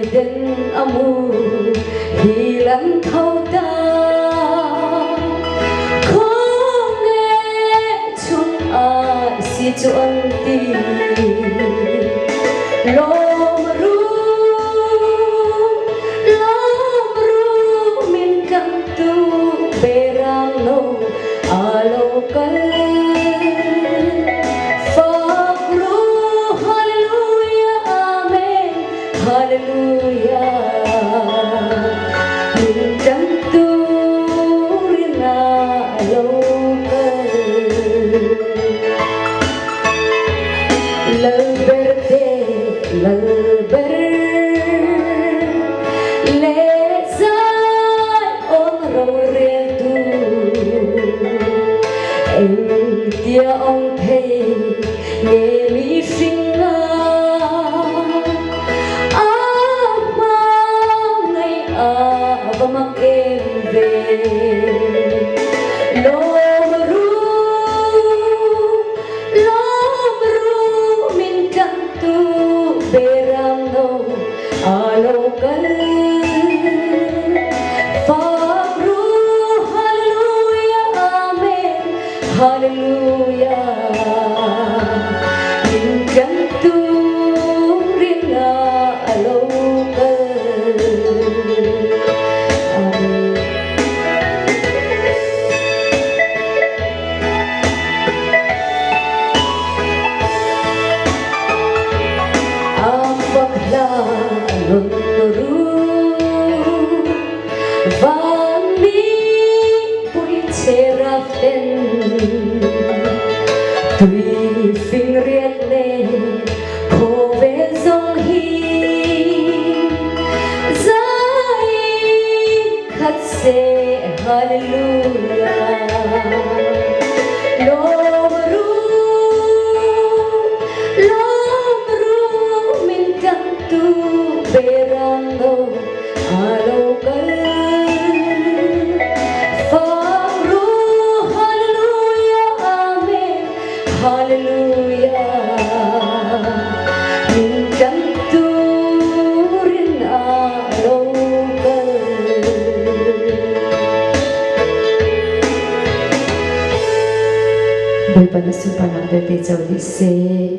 Eden amu hilang thâu ta không nghe chung ai si chuan ti lom ru min kam tu berang no alo kal Hallelujah, minjantu rina local Lalberte, lalber Lezai on roredu El dia on thei Nemi singa Mag em về lom ru min kan tu berang no alo kal fabru hallelujah amen hallelujah min kan tu rina alo Tùy phình riết lên khổ về dòng hi Giải khát sẽ hallelujah Lom ru min kan tu berang no alo kal Hallelujah, minjantu rina local. Berpanasupan ang bete jauh se.